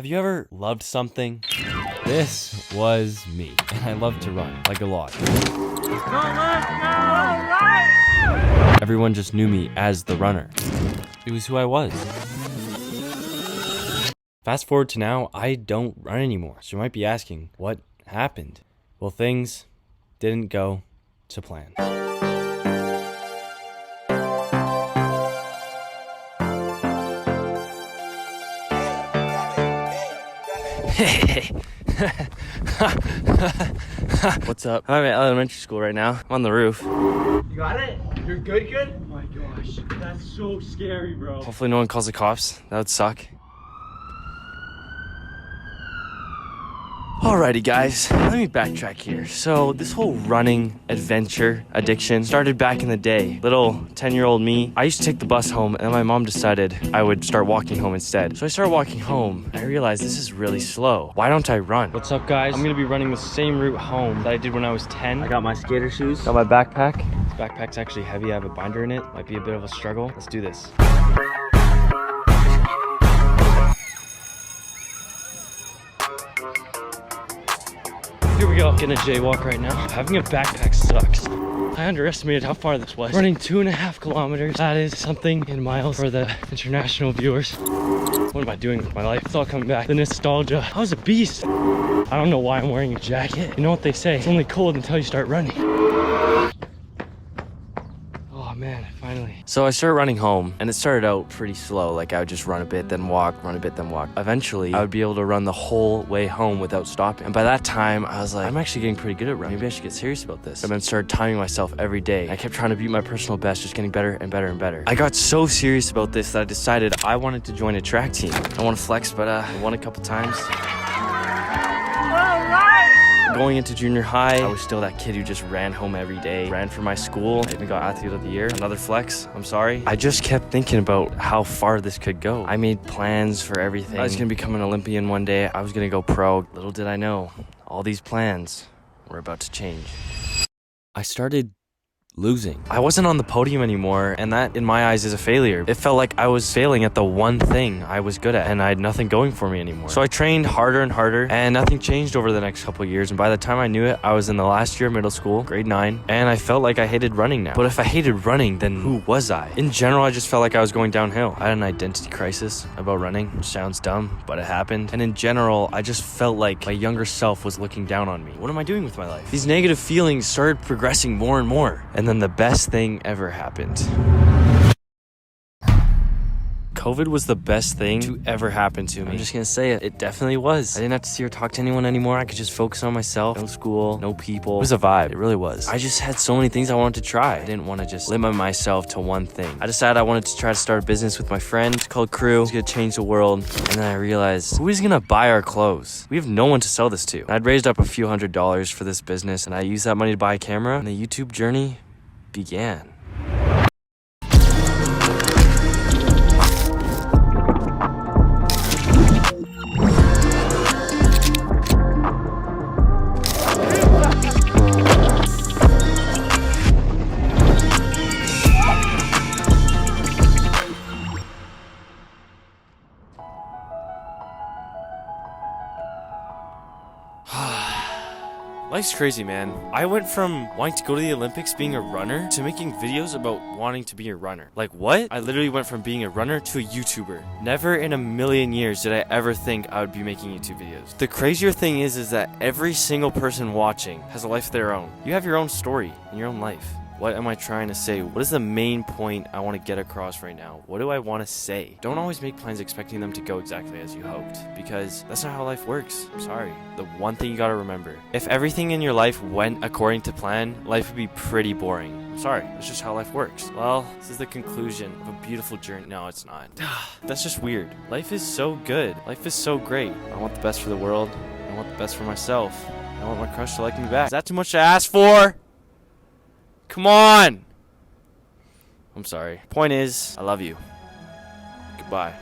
Have you ever loved something? This was me, and I loved to run, like a lot. Everyone just knew me as the runner. It was who I was. Fast forward to now, I don't run anymore. So you might be asking, what happened? Well, things didn't go to plan. What's up? I'm at elementary school right now. I'm on the roof. You got it? You're good? Oh my gosh, that's so scary, bro. Hopefully no one calls the cops. That would suck. Alrighty guys, let me backtrack here. So this whole running adventure addiction started back in the day. Little 10-year-old me, I used to take the bus home and then my mom decided I would start walking home instead. So I started walking home and I realized this is really slow. Why don't I run? What's up guys? I'm gonna be running the same route home that I did when I was 10. I got my skater shoes, got my backpack. This backpack's actually heavy, I have a binder in it. Might be a bit of a struggle. Let's do this. Here we go, getting a jaywalk right now. Having a backpack sucks. I underestimated how far this was. Running 2.5 kilometers. That is something in miles for the international viewers. What am I doing with my life? It's all coming back. The nostalgia. I was a beast. I don't know why I'm wearing a jacket. You know what they say? It's only cold until you start running. Oh man, finally. So I started running home and it started out pretty slow. Like I would just run a bit, then walk, run a bit, then walk. Eventually, I would be able to run the whole way home without stopping. And by that time, I was like, I'm actually getting pretty good at running. Maybe I should get serious about this. And then started timing myself every day. I kept trying to beat my personal best, just getting better and better and better. I got so serious about this that I decided I wanted to join a track team. I want to flex, but I won a couple times. Going into junior high, I was still that kid who just ran home every day, ran for my school, I even got athlete of the year. Another flex, I'm sorry. I just kept thinking about how far this could go. I made plans for everything. I was gonna become an Olympian one day. I was gonna go pro. Little did I know, all these plans were about to change. I started losing. I wasn't on the podium anymore, and that in my eyes is a failure. It felt like I was failing at the one thing I was good at, and I had nothing going for me anymore. So I trained harder and harder, and nothing changed over the next couple of years, and by the time I knew it, I was in the last year of middle school, grade 9, and I felt like I hated running now. But if I hated running, then who was I? In general, I just felt like I was going downhill. I had an identity crisis about running, which sounds dumb, but it happened. And in general, I just felt like my younger self was looking down on me. What am I doing with my life? These negative feelings started progressing more and more. And then the best thing ever happened. COVID was the best thing to ever happen to me. I'm just gonna say it. It definitely was. I didn't have to see or talk to anyone anymore. I could just focus on myself. No school, no people. It was a vibe. It really was. I just had so many things I wanted to try. I didn't want to just limit myself to one thing. I decided I wanted to try to start a business with my friend. It's called Crew. It's gonna change the world. And then I realized, who is gonna buy our clothes? We have no one to sell this to. And I'd raised up a few $100s for this business, and I used that money to buy a camera, and the YouTube journey began. Life's crazy, man. I went from wanting to go to the Olympics being a runner to making videos about wanting to be a runner. Like what? I literally went from being a runner to a YouTuber. Never in a million years did I ever think I would be making YouTube videos. The crazier thing is that every single person watching has a life of their own. You have your own story and your own life. What am I trying to say? What is the main point I want to get across right now? What do I want to say? Don't always make plans expecting them to go exactly as you hoped, because that's not how life works. I'm sorry. The one thing you gotta remember, if everything in your life went according to plan, life would be pretty boring. I'm sorry. That's just how life works. Well, this is the conclusion of a beautiful journey. No, it's not. That's just weird. Life is so good. Life is so great. I want the best for the world. I want the best for myself. I want my crush to like me back. Is that too much to ask for? Come on! I'm sorry. Point is, I love you. Goodbye.